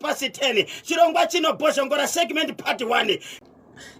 +10 chirongwa chino Boshongora segment part 1.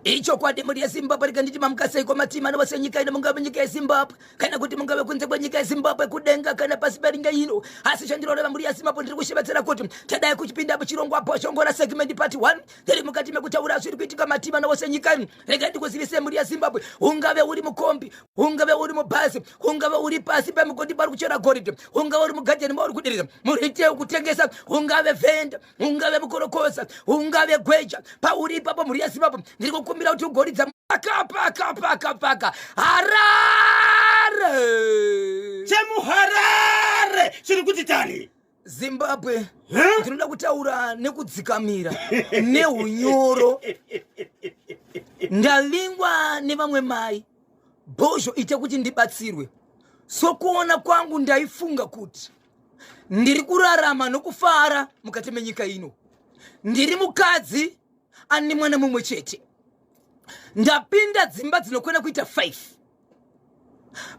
Icho kwadi muri ya Zimbabwe rikanditi mamukasai kwa matima na nyika ino mungabe nyika ya Zimbabwe kana kuti mungabe kunze kwa nyika ya Zimbabwe kudenga kana pasi paringa ino asi chandinoona muri ya Zimbabwe ndiri kushebetsera kuti tadai kuchipinda muchirongwa Boshongora segment part 1 ndiri mukati mekutaura zviri kuitika matima na nyika ino rekandi kuzivise muri ya Zimbabwe ungabe uri mukombi ungabe uri mubhazi ungabe uri pasi pamukondi pari kuchera gold ungabe uri mugadheni mauri kudirira murite kutengesa ungabe venda ungabe mukorokosa ungabe gweja pauri ipapo muri ya Zimbabwe ndiri kukumbira kuti ugoridza paka Harare chemuharare chiri kuti tani Zimbabwe ndinoda kutaura nekudzikamira neunyoro ndalingwa nevamwe mai bhozho ite kuti ndibatsirwe sokuona kwangu ndaifunga kuti ndiri kurarama nokufara mukati menyika ino ndiri mukadzi ani mwana mumwe chete ndapinda dzimba dzinokwena kuita 5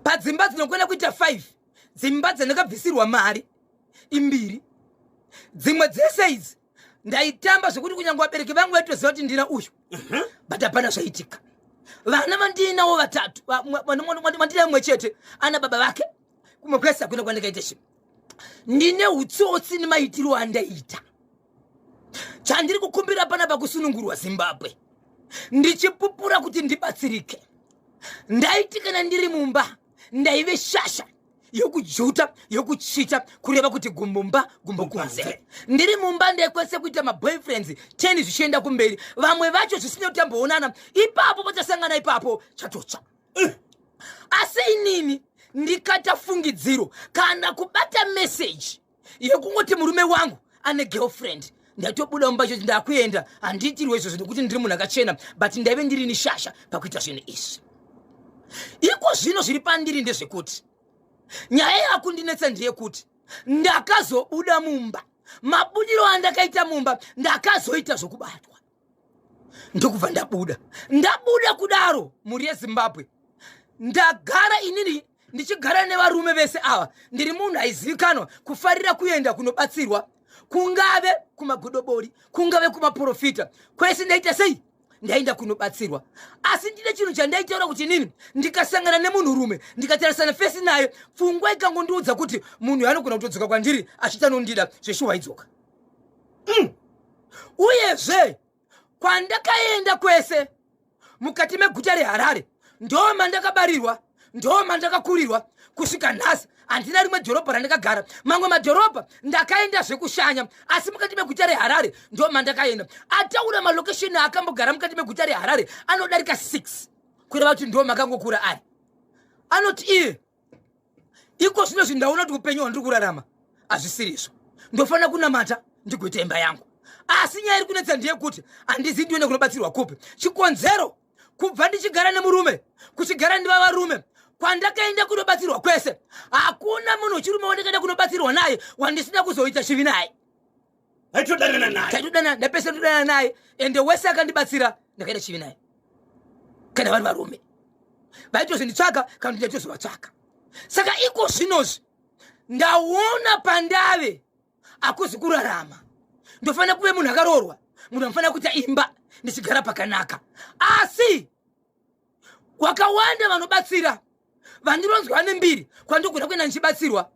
padzimba dzinokwena kuita 5 dzimba dzandakabvisirwa mari imbiri dzimwe dzese idzi ndaitamba zvokuti kunyangwa vabereki vangu vaitoziva kuti ndina uyu but hapana zvaitika vana vandinawo vatatu mandina mumwe chete ana baba vake kumwe kwese hakuna kwandakaita chinhu ndine utsotsi nemaitiro andaita chandiri kukumbira panapa kusunungurwa Zimbabwe ndichipupura kuti ndibatsirike ndaiti kana ndiri mumba ndaive shasha yokujuta yokuchita kureva kuti gumbo kunze ndiri mumba ndaikwese kuita maboyfriends 10 zvichienda kumberi vamwe vacho zvisina kutamboonana ipapo patasangana ipapo chatocha asi inini ndikatafungidziro kana kubata message yekungoti murume wangu ane girlfriend ndatobuda mumba ichochi ndakuenda handiitirwe izvozvo nekuti ndiri munhu akachena but ndaive ndiri ni shasha pakuita zvinhu izvi iko zvino zviri pandiri ndezvekuti nyaya yakundinetsa ndeyekuti ndakazobuda mumba mabudiro andakaita mumba ndakazoita zvokubatwa ndokubva ndabuda kudaro muri yeZimbabwe ndagara inini ndichigara nevarume vese ava ndiri munhu aizivikanwa kufarira kuenda kunobatsirwa kungave kumagodobori kungave kumaprofita kwese ndaita sei ndaenda kunobatsirwa asi ndine chinhu chandaitaura kuti nini ndikasangana nemunhu rume ndikatarisana fesi naye pfungwa ikangondiudza kuti munhu anogona kutodzoka kwandiri achitanondida zveshuwa idzoka uyezve kwandakaenda kwese mukati meguta reHarare ndo mandakabarirwa ndo mandakakurirwa kusvika nhasi handina rimwe dhorobha randakagara mamwe madhorobha ndakaenda zvekushanya asi mukati meguta reHarare ndo mandakaenda ataura malokesheni akambogara mukati meguta reHarare anodarika 6 kureva kuti ndo makangokura ari anoti iye iko zvino zvindaona kuti upenyu hwandiri kurarama hazvisirizvo ndofanira kunamata ndigoita imba yangu asi nyaya iri kunetsa ndeyekuti handizi ndione kunobatsirwa kupi chikonzero kubva ndichigara nemurume kuchigara ndivavarume kwandakaenda kunobatsirwa kwese hakuna munhu wechirume wandakaenda kunobatsirwa naye wandisina kuzoita chivi naye ndapesa todana naye ende wese akandibatsira ndakaita chivi naye kana vari varume vaitozvinditsvaka kana ndaitozovatsvaka saka iko zvinozvi ndaona pandave akuzi kurarama ndofanira kuve munhu akaroorwa munhu anofanira kuita imba ndichigara pakanaka asi wakawanda vanobatsira vandironzwa nembiri kwandogona kuenda ndichibatsirwa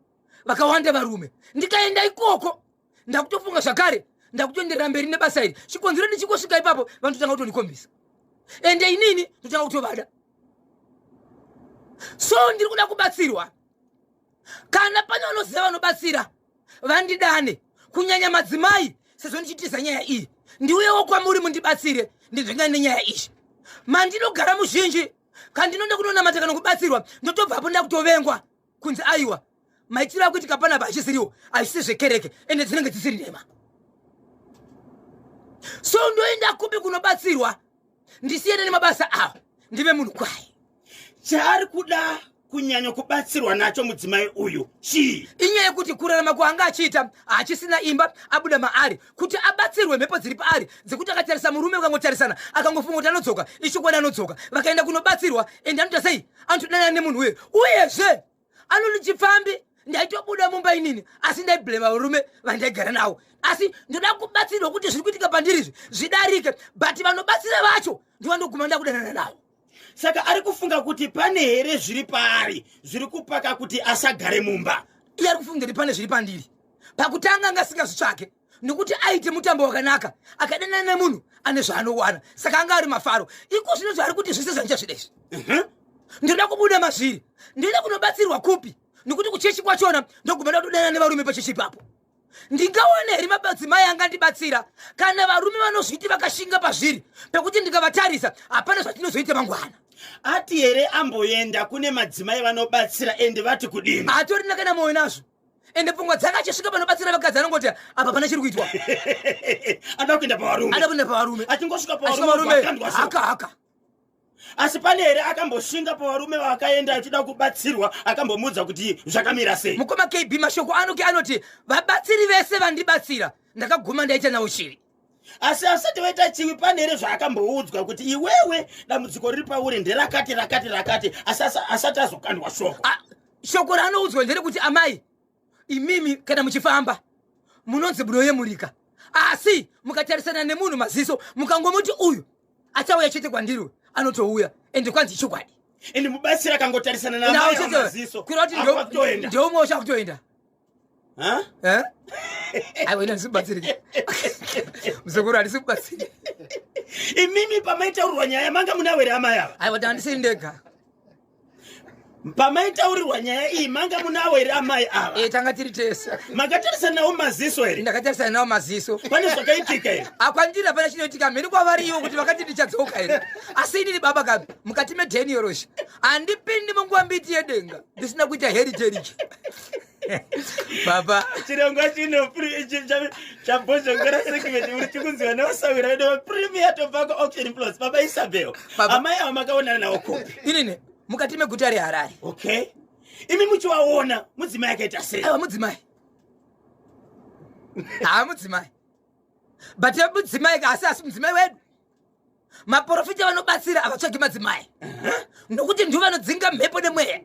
vakawanda varume ndikaenda ikoko ndakutofunga zvakare ndakutoenderera mberi nebasa iri chikonzero ndichingosvika ipapo vanototanga kutondikombisa ende inini ndotanga kutovada so ndiri kuda kubatsirwa kana pane vanoziva vanobatsira vandidane kunyanya madzimai sezvo ndichitiza nyaya iyi ndiuyewo kwamuri mundibatsire ndizvenga nenyaya izvi mandinogara muzhinji kandinoda kunonamata kana kubatsirwa ndotobvapo ndakutovengwa kunzi aiwa maitiro akuti kapana vachisiriwo hazvisi zvekereke ende dzinenge dzisiri nhema so ndoenda kupi kunobatsirwa ndisiyene nemabasa avo ndive munhu kwai chaari kuda kunyanya kubatsirwa nacho mudzimai uyu chii inyaya yekuti kurarama kwaanga achiita hachisina imba abuda maari kuti abatsirwe mhepo dziri paari dzekuti akatarisa murume ukangotarisana akangofunga kuti anodzoka ichokwadi anodzoka vakaenda kunobatsirwa ende anota sei anotodana nemunhu uye uyezve anoti chipfambi ndaitobuda mumba inini asi ndaiblema varume vandaigara navo asi ndoda kubatsirwa kuti zviri kuitika pandirizvi zvidarike but vanobatsira vacho ndivandoguma ndakudanana navo. Saka ari kufunga kuti pane here zviri paari zviri kupaka kuti asagare mumba. Iye ari kufunga kuti pane zviri pandiri. Pakutanga anga asingazvitsvake nekuti aite mutambo wakanaka akadanana nemunhu ane zvaanowana saka anga ari mafaro. Iko zvino zvari kuti zvese zvandichazvida izvi. Ndoda kubuda mazviri ndoda kunobatsirwa kupi nekuti kuchechi kwachona ndoguma ndakudanana nevarume pachechi ipapo. Ndingaone here madzimai angandibatsira kana varume vanozviti vakashinga pazviri pekuti ndikavatarisa hapana zvatinozoita mangwana. Ati here amboenda kune madzimai vanobatsira ende vati kudini? Hatorina kana moyo nazvo ende pfungwa dzakachasvika panobatsira vakadzi anongoti apa pana chiri kuitwa. Ada kuenda pavarume. Ada kuenda pavarume. Achingosvika pavarume haka. Asi pane here akamboshinga pavarume vakaenda achida kubatsirwa akambomudza kuti zvakamira sei? Mukoma KB mashoko anoti vabatsiri vese vandibatsira ndakaguma ndaita nawo shiri. Asi asati waita chimwe pane here zvaakamboudzwa kuti iwewe dambudziko riri pauri nderakati asati azokandwa shoko. Shoko raanoudzwa nderekuti amai imimi kana muchifamba munonzi munoyemurika asi mukatarisana nemunhu maziso mukangomuti uyu achauya chete kwandiri anotouya ende kwanzi chokwadi ende mubatsira kangotarisana namai maziso kuira kuti ndoumwe uchakutoenda. Aiwa ina ndisibatsirike muzukuru handisibatsiri imimi pamaitaurirwa nyaya manga munawere amai ava. Aiwa handisiri ndega pamaitaurirwa nyaya iyi manga munawere amai ava. Tanga tiri tese. Makatarisana nawo maziso here? Ndakatarisana nawo maziso. Pane zvakaitika here? Kwandiri hapana chinoitika mhiri kwavariyo kuti vakati ndichadzoka here asi inini baba kapi mukati medheniyorosha handipindi munguva mbiti yedenga ndisina kuita heritage baba chirongwa chino chabhozhongora segment muri chikunziwa nevasawira vedu Premier Tobacco Auction Plus. Baba Isabel, amai ava makaonana nawo kupi? Inini mukati meguta reHarare. Okay, imi muchivaona mudzimai akaita sei? Aiwa mudzimai mudzimai but mudzimai asi mudzimai wedu maprofita vanobatsira havatsvagi madzimai nokuti ndivo vanodzinga mhepo nemweya.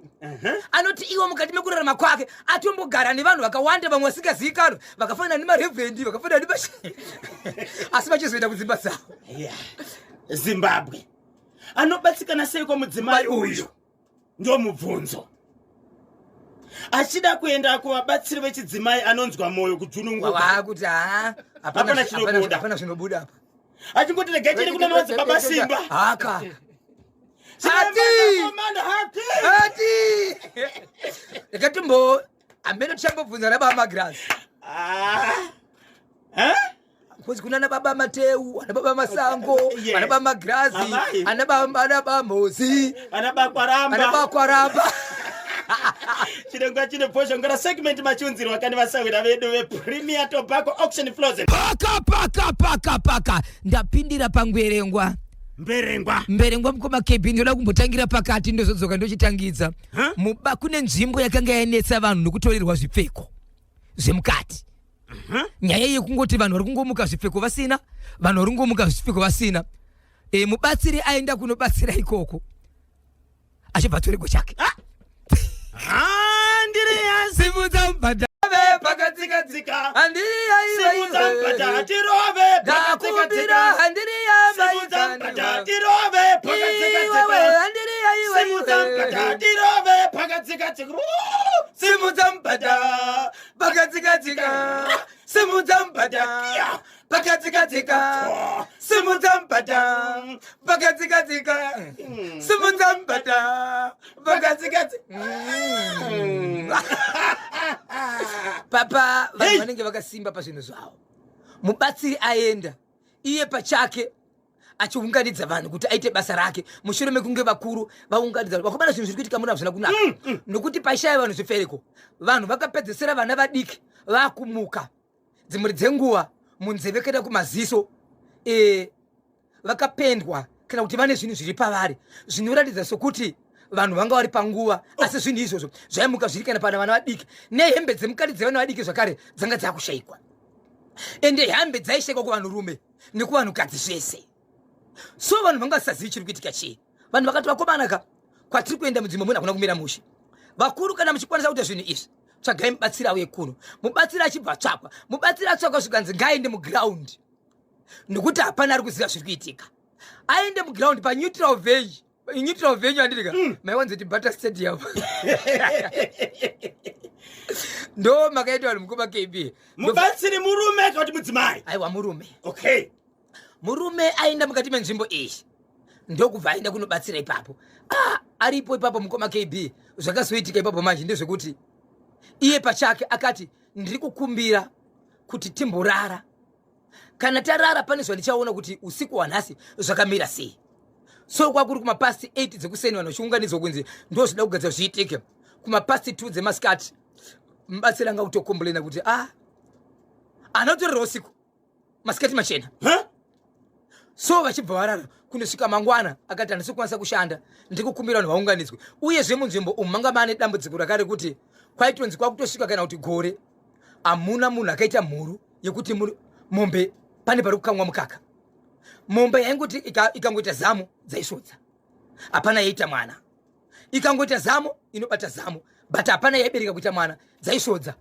Anoti iwo mukati mekurarama kwake atombogara nevanhu vakawanda vamwe vasingazivikanwa vakafanana nemarevhendi vakafanana asi vachizoenda kudzimba dzavo. Zimbabwe anobatsikana seiko mudzimai uyu? Ndo mubvunzo. Achida kuenda kuvabatsiri vechidzimai anonzwa moyo kudzununguka kuti hapana zvinobuda apa achingoti regai tiende kuna madzibaba Simba haka hati rekatimbo ambeno tichambobvunza nababa Magrasi kozi kuna nababa Mateu ana baba Masango ana baba Magrasi ana baba Mozi ana baba Kwaramba chirongwa chine bhozhongora segment machiunzirwa kani vasawira vedu vePremier Tobacco Auction Plus. Paka ndapindira pangwerengwa mberengwa mukoma KB ndoda kumbotangira pakati ndozodzoka ndochitangidza muba kune nzvimbo yakanga yanetsa vanhu nokutorerwa zvipfeko zvemukati. Nyaya yekungoti vanhu vari kungomuka zvipfeko vasina vanhu vari kungomuka zvipfeko vasina mubatsiri aenda kunobatsira ikoko achibva torego chake simudza mbada pakadzikadzika handiri simudza mbada tirove pakadzikadzika handiri simudza mbada tirove pakadzikadzika handiri simudza mbada tirove pakadzikadzika simudza mbada pakadzikadzika simudza mbada pakadzikadzika simudza mbada pakadzikadzika simudza mbada pakadzikadzika. Papa vanhu vanenge vakasimba pazvinhu zvavo. Mubatsiri aenda iye pachake achiunganidza vanhu kuti aite basa rake mushure mekunge vakuru vaunganidza vakomana zvinhu zviri kuitika muna zvina kunaka nokuti paishaya vanhu zvifereko vanhu vakapedzesera vana vadiki vakumuka dzimwe dzenguva munzeve kana kumaziso vakapendwa kana kuti vane zvinhu zviri pavari zvinoratidza sokuti vanhu vanga vari panguva asi zvinhu izvozvo zvaimuka zviri kana pana vana vadiki nehembe dzemukati dzevana vadiki zvakare dzanga dzakushayikwa ende hembe dzaishayikwa kuvanhurume nekuvanhukadzi zvese so vanhu vanga vasazivi chiri kuitika chii. Vanhu vakati vakomanaka kwatiri kuenda mudzimwe munhu hakuna kumira mushe vakuru kana muchikwanisa kuita zvinhu izvi tsvagai mubatsira auye kuno. Mubatsira achibva tsvakwa, mubatsira atsvakwa zvikanzi ngaaende muground nekuti hapana ari kuziva zviri kuitika. Aende muground paneutral venue. Neutral venue andiriga maiwanzoti Butter Stadium. Ndo makaita vanhu mukoma KB. Mubatsiri murume kana kuti mudzimai? Aiwa murume. Okay. Murume aenda mukati menzvimbo iyi ndokubva aenda kunobatsira ipapo. Aripo ipapo mukoma KB zvakazoitika ipapo manje ndezvekuti iye pachake akati ndiri kukumbira kuti timborara. Kana tarara pane zvandichaona kuti usiku hwanhasi zvakamira sei. So kwakuri kuma past 8 dzekuseni vanhu vachiunganidzwa kunzi ndo zvida kugadzira zviitike. Kuma past 2 dzemasikati mubatsira anga kutokombolena kuti anotorera usiku masikati machena. So vachibva varara kunosvika mangwana akati handisi kukwanisa kushanda ndiri kukumbira vanhu vaunganidzwe. Uyezve munzvimbo umu manga mane dambudziko rakare kuti kwaitonzi kwakutosvika kana kuti gore hamuna munhu akaita mhuru yekuti mombe pane pari kukamwa mukaka. Mombe yaingoti ikangoita zamo dzaisvodza, hapana yaita mwana. Ikangoita zamo inobata zamo, but hapana yaibereka kuita mwana, dzaisvodza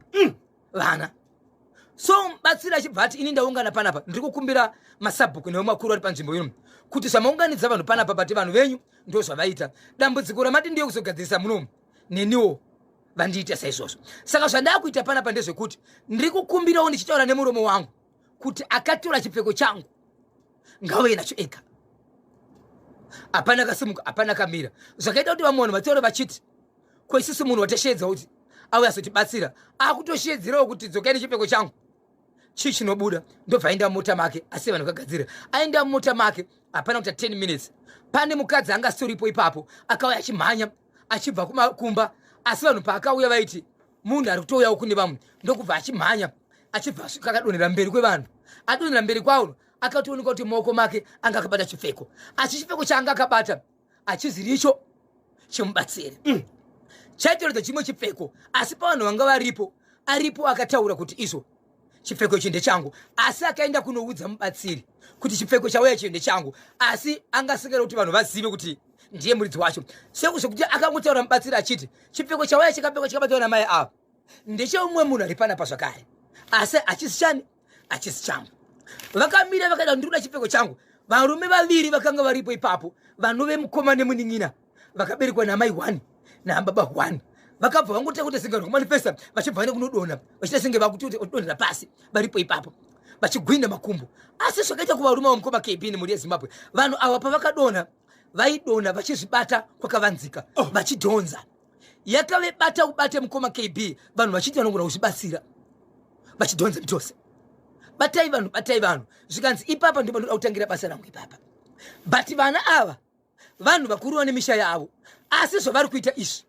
vana. So mubatsira achibva ati ini ndaungana panapa ndiri kukumbira masabhuku nemakuru ari panzvimbo ino kuti zvamaunganidza vanhu panapa bati vanhu venyu ndo zvavaita. Dambudziko ramati ndiyo kuzogadzirisa munomu neniwo vandiita saizvozvo. Saka zvandakuita panapa ndezvekuti ndiri kukumbirawo ndichitaura nemuromo wangu kuti akatora chipfeko changu ngauye nacho ega. Hapana kasimuka, hapana kamira. Zvakaita kuti vamwe vanhu vataura vachiti ko isusu munhu watashedza kuti auye azotibatsira akutoshedzerawo kuti dzokai nechipfeko changu chii chinobuda. Ndobva aenda mumota make, asi vanhu vakagadzira aenda mumota make. Hapana kuita 10 minutes pane mukadzi anga storipo ipapo akauya achimhanya achibva kumakumba, asi vanhu paakauya vaiti munhu ari kutouyawo kune vamwe. Ndokubva achimhanya achibva asvika akadonhera mberi kwevanhu. Adonhera mberi kwavo akatooneka kuti maoko make anga akabata chipfeko, asi chipfeko chaanga akabata achiziri icho chemubatsiri. Chaitorodza chimwe chipfeko, asi pavanhu vanga varipo aripo akataura kuti izvo chipfeko ichi ndechangu, asi akaenda kunoudza mubatsiri kuti chipfeko chauya ichi ndechangu, asi angasikira kuti vanhu vazive kuti ndiye muridzi wacho. Sekuti akangotaura mubatsiri achiti chipfeko chauya chikapfeko chikabatwa namai ava ndecheumwe munhu ari panapa zvakare, asi achisi chani, achisi changu. Vakamira vakaita ndikuda chipfeko changu. Varume vaviri vakanga varipo ipapo, vanhu vemukoma nemunin'ina, vakaberekwa namai 1 nababa 1. Vakabva vangotanga kuti zingano kumanifesta vachibva nekunodonha vachita senge vakuti odonhera pasi varipo ipapo vachigwinda makumbo. Asi zvakaita kuvarume vamukoma KB nemhuri yeZimbabwe, vanhu ava pavakadonha vaidonha vachizvibata kwakavanzika vachidhonza. Yakavebata ubate mukoma KB vanhu vachiti vanogona kuzvibatsira vachidhonza mitose. Batai vanhu zvikanzi ipapa ndipo ndoda kutangira basa rangu ipapa. But vana ava vanhu vakuru vane misha yavo, asi zvavari kuita izvi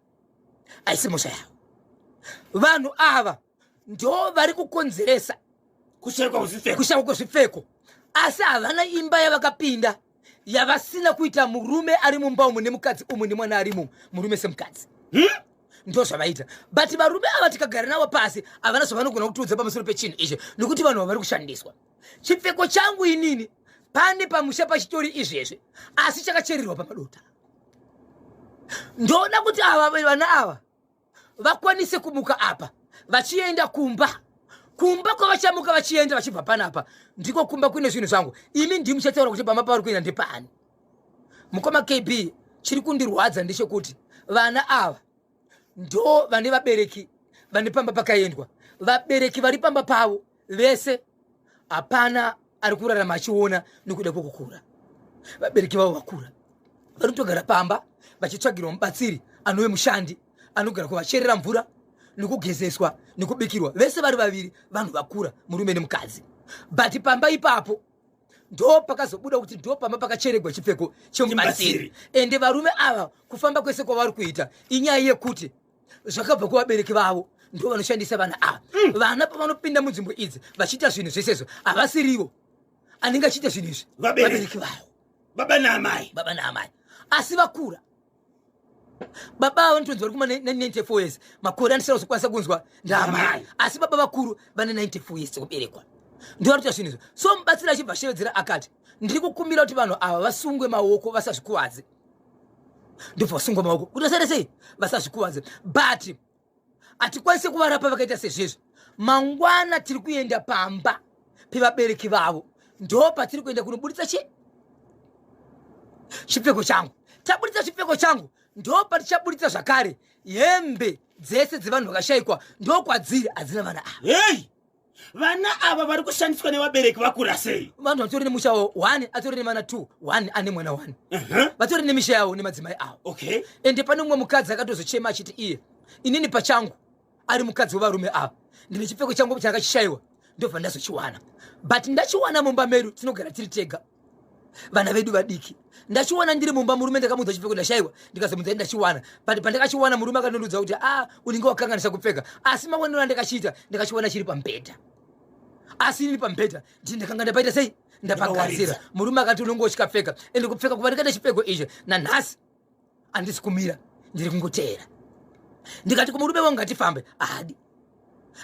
haisi musha yavo. Vanhu ava ndo vari kukonzeresa kushayikwa kwezvipfeko, asi havana imba yavakapinda yavasina kuita murume ari mumba umu nemukadzi umu nemwana arimo, murume semukadzi. Ndo zvavaita. But varume ava tikagara navo pasi havana zvavanogona kutiudza pamusoro pechinhu ichi, nekuti vanhu vari kushandiswa. Chipfeko changu inini pane pamusha pachitori izvezvi, asi chakacherirwa pamadota. Ndoona kuti ava vana ava vakwanise kumuka apa vachienda kumba kwavachamuka vachienda vachibva panapa ndiko kumba kune zvinhu zvangu. Imi ndimuchataura kuti pamba pavari kuenda ndepani. Mukoma KB chiri kundirwadza ndechekuti vana ava ndo vane vabereki vane pamba pakaendwa. Vabereki vari pamba pavo vese hapana ari kurarama achiona nekuda kwokukura. Vabereki vavo vakura vari kutogara pamba vachitsvagirwa mubatsiri anove mushandi anogara kuvacherera mvura nekugezeswa nekubikirwa. Vese vari vaviri vanhu vakura, murume nemukadzi. But pamba ipapo ndo pakazobuda kuti ndo pamba pakacheregwa chipfeko chemubatsiri. Ende varume ava kufamba kwese kwavari kuita inyaya yekuti zvakabva kuvabereki vavo ndo vanoshandisa vana ava. Vana pavanopinda munzvimbo idzi vachiita zvinhu zvesezvo havasirivo. Anenge achiita zvinhu izvi vabereki vavo, baba naamai. Asi vakura. Baba avo nditonzi vari kuma 94 years, makore andisara kuzokwanisa kunzwa ndaamai, asi baba vakuru vane 94 years kuberekwa. Ndo vari kuita zvinhu izvo. So mubatsiri achibva ashevedzera akati ndiri kukumbira kuti vanhu ava vasungwe maoko vasazvikuwadze. Ndobva vasungwa maoko kuti vasare sei vasazvikuwadze. But atikwanise kuvarapa vakaita sezvezvo. Mangwana tiri kuenda pamba pevabereki vavo, ndo patiri kuenda kunobuditsa chipfeko changu. Tabuditsa chipfeko changu, ndo patichabuditsa zvakare hembe dzese dzevanhu vakashayikwa, ndo kwadziri hadzina vana ava. Hey! Vana ava vari kushandiswa nevabereki vakura sei? Vanhu vatori nemusha wavo 1, atori nemana 2, 1 ane mwana 1. Vatori nemisha yavo nemadzimai avo. Okay. Ende pane mumwe mukadzi akatozochema achiti iye, inini pachangu ari mukadzi wevarume ava, ndine chipfeko changu chakachishayiwa, ndobva ndazochiwana. But ndachiwana mumba medu tinogara tiri tega, vana vedu vadiki. Ndachiwana ndiri mumba, murume ndakamudza chipfeko ndashayiwa, ndikazomudza ndachiwana. But pandakachiwana murume akanondudza kuti unenge wakanganisa kupfeka. Asi maonero andakachiita ndakachiwana chiri pambedha. Asi nini pambedha ndikanga ndapaita sei, ndapagadzira. Murume akati unongo chikapfeka, ende kupfeka kuva ndikada chipfeko ichi nanhasi handisi kumira, ndiri kungoteera. Ndikati kumurume wangu ngatifambe, adi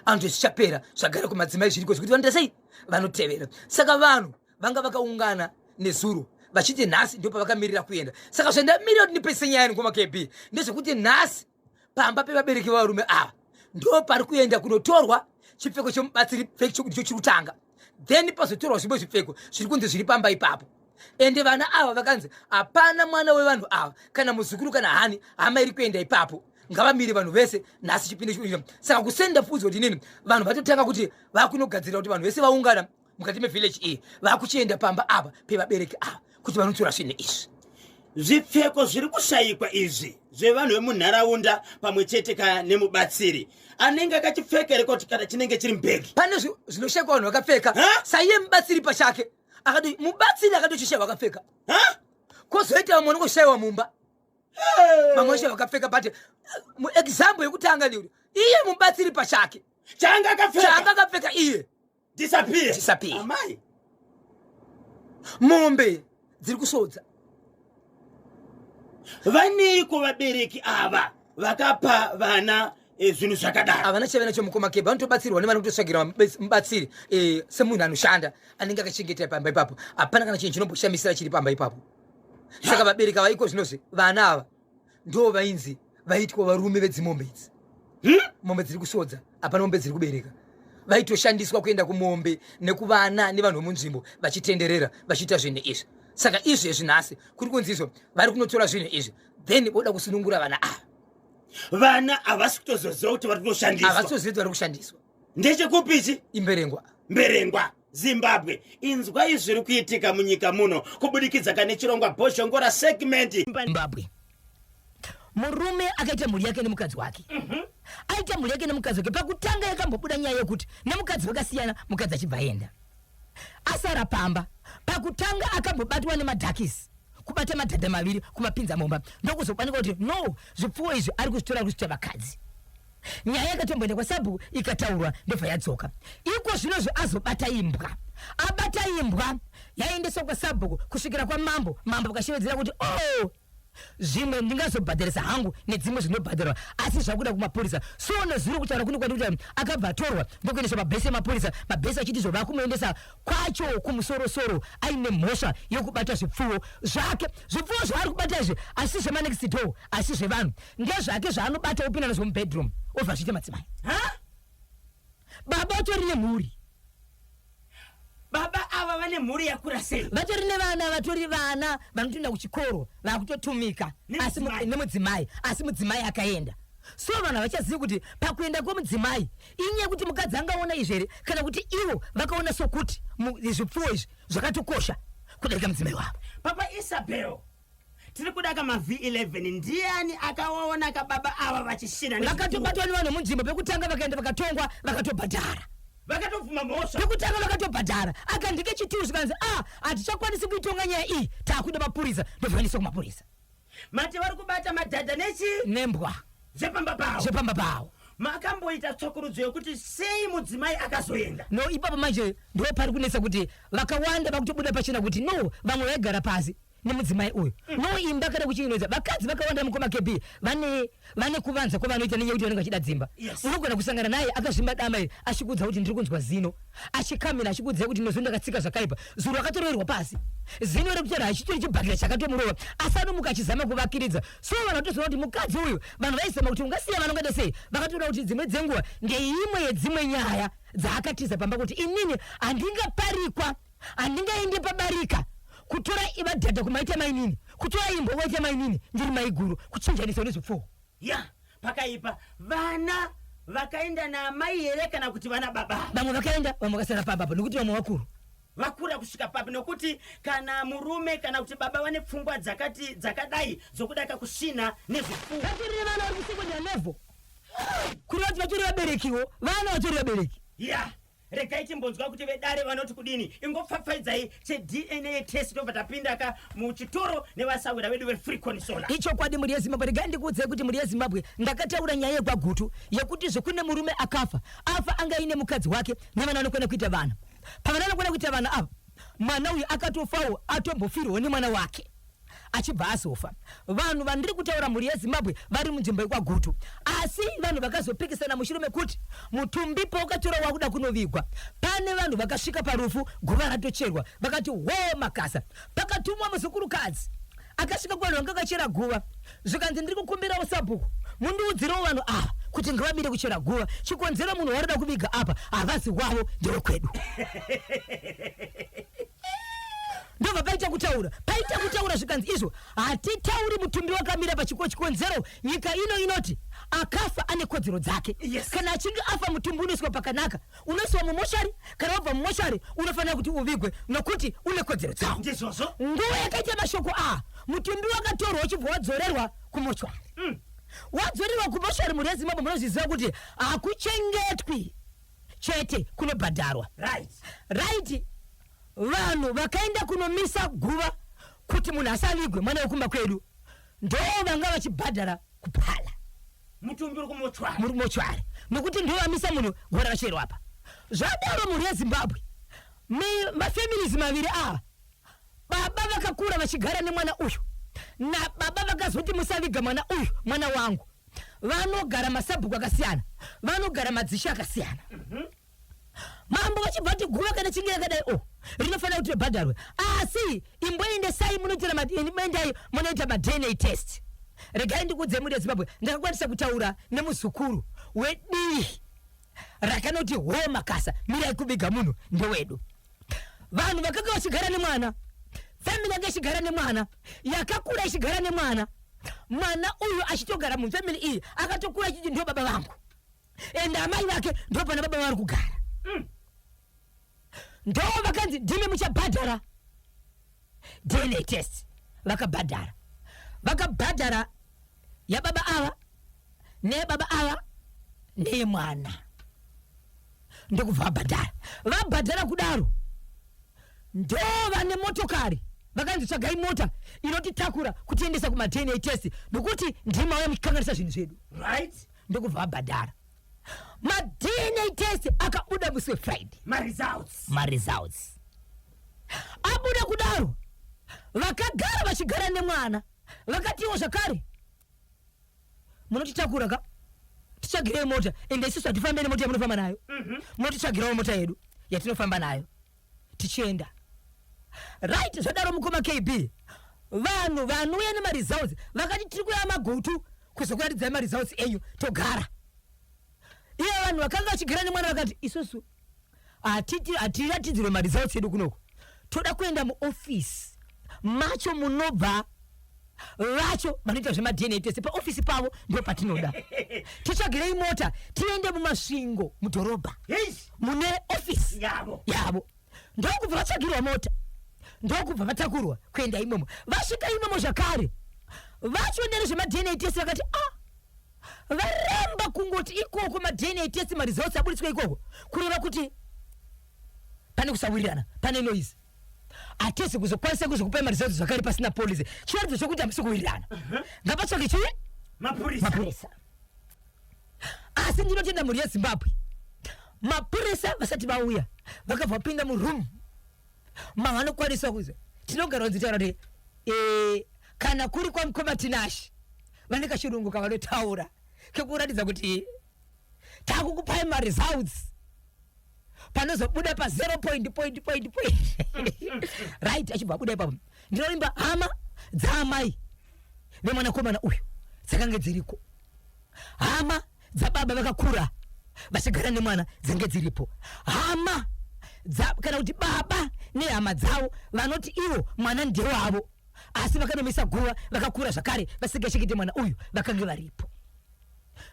antu zvichapera zvagara kumadzimai zviriko zvekuti vanoita sei, vanotevera. Saka vanhu vanga vakaungana nezuro vachiti nhasi ndio pavakamirira kuenda. Saka zvandamirira kuti ndipese nyaya ngoma KB ndezvekuti nhasi pamba pevabereki vavarume ava ndo pari kuenda kunotorwa chipfeko chomubatsiri ndicho chirutanga, then pazotorwa zvimwe zvipfeko zviri kunzi zviri pamba ipapo. Ende vana ava vakanzi hapana mwana wevanhu ava kana muzukuru kana hani hama iri kuenda ipapo, ngavamire vanhu vese nhasi chipindi chinoita. Saka kusenda pfudzo kuti nini, vanhu vatotanga kuti vakunogadzirira kuti vanhu vese vaungana mukati mevillage iyi vakuchienda pamba apa pevabereki ava kuti vanotora zvinhu izvi. Zvipfeko zviri kushayikwa izvi zvevanhu vemunharaunda pamwe chete nemubatsiri anenge akachipfeka rekoti kana chinenge chiri mbegi. Pane zvinoshayikwa vanhu vakapfeka, saiye mubatsiri pachake akati mubatsiri akatochishayiwa vakapfeka. Kozoita vamwe vanongoshayiwa mumba, vamwe vashayiwa vakapfeka. But example yekutanga ndiuri iye mubatsiri pachake changa akapfeka iye disappear. Amai mombe dziri kusodza. vaniko vabereki ava vakapa vana zvinhu zvakadaro? Havana chave nacho mukoma keba, vanotobatsirwa nevana kutotsvagira mubatsiri semunhu anoshanda anenge akachengeta pamba ipapo. Hapana kana chinhu chinomboshamisira chiri pamba ipapo. Saka vabereki vaiko zvinozve vana ava ndo vainzi vaitwa varume vedzimombe idzi. Mombe dziri kusodza, hapana mombe dziri kubereka. Vaitoshandiswa kuenda kumombe nekuvana nevanhu vemunzvimbo vachitenderera vachiita zvinhu izvi. Saka izvezvi nhasi kuri kunzi izvo vari kunotora zvinhu izvi, then voda kusunungura vana ava. Vana havasi kutozoziva kuti vari kutoshandiswa. Havasi kutoziva kuti vari kushandiswa. Ndechekupichi? Mberengwa Zimbabwe. Inzwa izvi zviri kuitika munyika muno kubudikidza kanechirongwa Boshongora segment Zimbabwe. Murume akaita mhuri yake nemukadzi wake. Aita mhuri yake nemukadzi wake, pakutanga yakambobuda nyaya yokuti nemukadzi vakasiyana, mukadzi achibva aenda. Asara pamba, pakutanga akambobatwa nemadhakisi, kubata madhadha maviri kumapinza momba, ndokuzopanika kuti no, zvipfuwo izvi ari kuzvitora kuzvita vakadzi. Nyaya yakatomboenda kwaSabhuku ikataurwa ndobva yadzoka. Iko zvinozvo azobata imbwa. Abata imbwa yaendeswa kwaSabhuku kusvikira kwamambo. Mambo akashevedzera kuti zvimwe ndingazobhadharisa hangu nedzimwe zvinobhadharwa, asi zvakuda kumapurisa. So nezuro kutaura kuno kwati akabva atorwa ndokuendeswa mabhesi emapurisa. Mabhesi achiti zvova kumuendesa kwacho kumusorosoro aine mhosva yokubata zvipfuwo zvake. Zvipfuwo zvaari kubata izvi asi zvemanext door, asi zvevanhu. Ndezvake zvaanobata upinda nazvo mubedroom obva achiita madzimai. Baba utori nemhuri. Baba ava vane mhuri yakura sei? Vatori nevana, vatori vana vanotoenda kuchikoro vakutotumika asi nemudzimai, asi mudzimai akaenda. So vanhu vachaziva kuti pakuenda kwomudzimai inyaya kuti mukadzi angaona izvi here kana kuti ivo vakaona sokuti zvipfuwo izvi zvakatokosha kudarika mudzimai wavo. Papa Isabel, tiri kudaka maV11 ndiani akaona kababa ava vachishina? Vakatobatwa nevanhu munzvimbo, pekutanga vakaenda vakatongwa vakatobhadhara. Vakatobvuma mhosva. Pekutanga vakatobhadhara. Akandike chituyu zvikanzi hatichakwanisi kuitonga nyaya iyi, taakuda mapurisa, ndobvaendeswa kumapurisa. Mati vari kubata madhadha nembwa zvepamba pavo. Makamboita tsvakurudzo yokuti sei mudzimai akazoenda? No, ipapo manje ndo pari kunetsa kuti vakawanda vakutobuda pachena kuti no, vamwe vaigara pasi nemudzimai uyu no imba kana kuchinoza vakadzi vakawanda mukoma KB vane kuvanza kwavanoita nenyaya kuti vanenge vachida dzimba unogona kusangana naye akazvimba dama iri achikudza kuti ndiri kunzwa zino achikamira achikudza kuti ndozvo ndakatsika zvakaipa zuro akatoroverwa pasi zino rekutera achitori chibhakira chakatomurova asi anomuka achizama kuvakiridza so vanhu vatoziva kuti mukadzi uyu vanhu vaisema kuti ungasiya vanongada sei vakatoda kuti dzimwe dzenguva ngeimwe yedzimwe nyaya dzaakatiza pamba kuti inini handingaparikwa handingaende pabarika kutora ibadhadha kumaita mainini kutora imbo waita mainini ndiri maiguru kuchinjanisa nezvipfuwo pakaipa vana vakaenda namai here kana kuti vana baba vamwe vakaenda vamwe vakasara pababa nokuti vamwe vakura kusvika papi nokuti kana murume kana kuti baba vane pfungwa dzakadai dzokudaka kushina nezvipfuwo vatorire vana vari kusekondary level kuri vati vatori vaberekiwo vana vatori vabereki regai timbonzwa kuti vedare vanoti kudini ingopfapfaidzai chedNA test tobva tapindaka muchitoro nevasawira vedu veFreecon Solar ichokwadi muri yeZimbabwe regai ndikuudzai kuti muri yeZimbabwe ndakataura nyaya yekwagutu yekuti zvekune murume afa angaine mukadzi wake nevana vanokwana kuita vana pavana vanokwana kuita vana ava mwana uyu akatofawo atombofirwawo nemwana wake achibva azofa vanhu vandiri kutaura muri yeZimbabwe vari munzvimbo yekwagutu asi vanhu vakazopikisana mushure kuti mutumbi paukatora wakuda kunovigwa pane vanhu vakasvika parufu guva ratocherwa vakati makasa pakatumwa muzukurukadzi akasvika kuvanhu vanga vakachera guva zvikanzi ndiri kukumbirawo sabhuku mundiudzirewo vanhu ava kuti ngavamire kuchera guva chikonzero munhu warida kuviga apa havazi wavo ndewekwedu ndobva paita kutaura zvikanzi izvo hatitauri mutumbi wakamira chikonzero nyika ino inoti akafa ane kodzero dzake kana achinge afa mutumbi unoiswa pakanaka unoiswa mumoshari kana wabva mumoshari unofanira kuti uvigwe nokuti une kodzero dzawo nguva yakaita mashoko mutumbi wakatorwa uchibva wadzorerwa kumoshari wadzorerwa kumoshari muri yeZimbabwe munozviziva kuti hakuchengetwi chete kunobhadharwa right vanhu vakaenda kunomisa guva kuti munhu asavigwe mwana wekumba kwedu ndo vanga vachibhadhara kuphala mutumbi uri kumochwari nokuti ndo vamisa munhu gora racherwa apa zvadaro muri yeZimbabwe mafamilies maviri ava baba vakakura vachigara nemwana uyu nababa vakazoti musaviga mwana uyu mwana wangu vanogara masabhuku akasiyana vanogara madzisha akasiyana mambo vachibva kuti guva kana chinge yakadai rinofanira kuti bhadharwe asi imboende sai munoita maDNA test regai ndikuudzai muri yeZimbabwe ndakakwanisa kutaura nemuzukuru wedii rakanoti makasa mirai kuviga munhu ndewedu vanhu vakanga vachigara nemwana family yanga ichigara nemwana yakakura ichigara nemwana mwana uyu achitogara mufamily iyi akatokura ichiti ndo baba vangu ende amai vake ndo pana baba vari kugara ndo vakanzi ndimi muchabhadhara DNA test vakabhadhara yababa ava nebaba ava neyemwana ndokubva vabhadhara kudaro ndo vane motokari vakanzi tsvagai mota inotitakura kutiendesa kumaDNA test nokuti ndima waya muchikanganisa zvinhu zvedu ndokubva vabhadhara maDNA test akabuda musi weFriday maresults abuda kudaro vakagara vachigara nemwana vakatiwo zvakare munotitakura ka tichagirei mota ende isusu hatifambe nemota yamunofamba nayo munotitsvagirawo mota yedu yatinofamba nayo tichienda right zvadaro mukoma KB vanhu vanouya nemaresults vakati tiri kuya magutu kuzokuratidzai maresults enyu togara iye vanhu vakanga vachigara nemwana vakati isusu hatiratidzirwe maresults edu kunoko toda kuenda muofisi macho munobva vacho vanoita zvemaDNA test paofisi pavo ndo patinoda tichagirei mota tiende mumasvingo mudhorobha mune ofisi yavo ndokubva vachagirwa mota ndokubva vatakurwa kuenda imomo vasvika imomo zvakare vachienda nezvemaDNA test vakati varamba kungoti ikoko maDNA test maresults aburitswa ikoko kureva kuti pane kusawirirana pane noise atesi kuzokwanisa kuzokupa maresults zvakare pasina police chiratidzo chokuti hamisi kuwirirana ngapatsvake chii mapurisa asi ndinotenda muri yeZimbabwe mapurisa vasati vauya vakabva vapinda muroom mavanokwanisa kuzi tinogara nzitaura kuti kana kuri kwa mkoma tinashi vane kachirungu kavanotaura kekuratidza kuti takukupai results panozobuda pa 0. Right, achibva abuda ipapo ndinoimba hama dzaamai vemwanakomana uyu dzakange dziriko, hama dzababa vakakura vachigara nemwana dzange dziripo, hama kana kuti baba nehama dzavo vanoti ivo mwana ndewavo asi vakanomisa guva vakakura zvakare vasingachengete mwana uyu vakange varipo.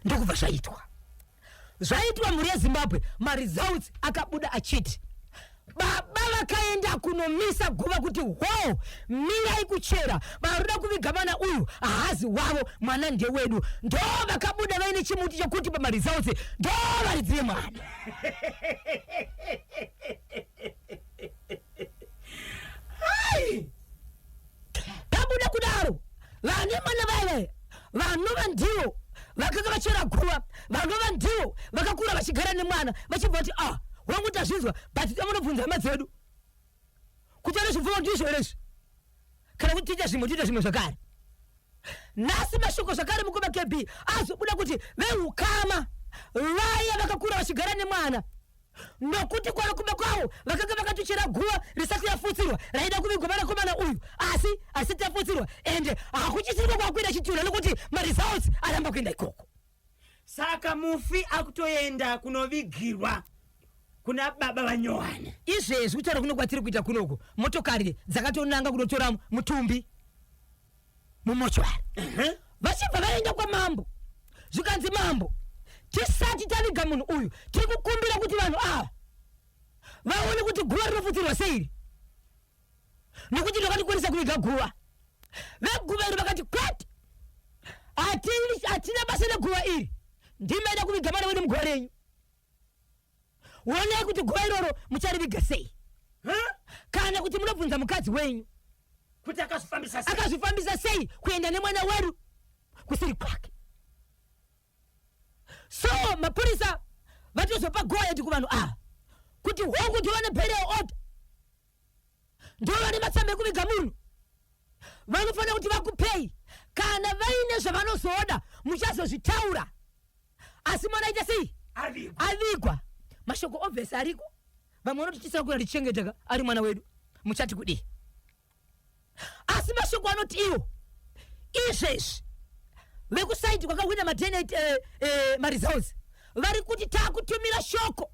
Ndokubva zvaitwa mhuri yeZimbabwe. Results akabuda achiti baba vakaenda kunomisa guva kuti ho mirai kuchera varuda kuviga mwana uyu hazi wavo mwana ndewedu. Ndo vakabuda vaine chimuti chokuti results ndo varidzire mwana. Tabuda kudaro vane mwana vave vanova ndivo vakanga vachera guva, vanova ndivo vakakura vachigara nemwana vachibva kuti wangu tazvinzwa but tamunobvunza hama dzedu kuti ane zvipfuwo ndizvo here izvi kana kuti tiita zvimwe zvakare. Nhasi mashoko zvakare mukoma KB azobuda kuti veukama vaya vakakura vachigara nemwana nokuti kwanokuba kwavo vakanga vakatochera guva risati yafutsirwa raida kuvigwa mwanakomana uyu asi tafutsirwa ende hakuchisirwa kwakuenda chitura nokuti results aramba kuenda ikoko. Saka mufi akutoenda kunovigirwa kuna baba vanyohana. Izvezvi kutaura kuno kwatiri kuita kunoko motokari dzakatonanga kunotora mutumbi mumochwari vachibva vaenda kwa mambo zvikanzi mambo tisati taviga munhu uyu tiri kukumbira kuti vanhu ava vaone kuti guva rinofutsirwa seiri nokuti ndakatikwanisa kuviga guva. Veguva iri vakati kwete hatina basa neguva iri ndimaida kuviga mwana wedu muguva renyu. Onai kuti guva iroro muchariviga sei kana kuti munobvunza mukadzi wenyu kuti akazvifambisa sei kuenda nemwana wedu kusiri kwake. So mapurisa vatozopa goyeti kuvanhu ava kuti hongu ndovane burial order ndovane matsamba ekuviga munhu vanofanira kuti vakupei kana vaine zvavanozoda muchazozvitaura asi mwana aita sei avigwa. Mashoko obviously ariko vamwe vanoti tisina kuenda tichengeteka ari mwana wedu muchati kudii asi mashoko anoti iwo izvezvi vekusaiti kwakawina maternity results vari kuti takutumira shoko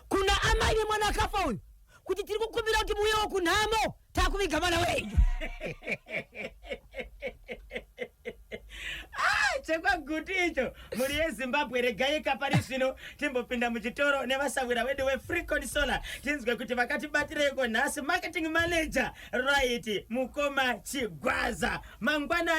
kuna amai vemwana akafa uyu kuti tiri kukumbira kuti muuyewo kunhamo takuviga mwana wedu. Chekwaguti icho muri yeZimbabwe regaika pari zvino timbopinda muchitoro nevasawira wedu weFreecon Solar tinzwe kuti vakatibatireko nhasi marketing manager right mukoma Chigwaza mangwana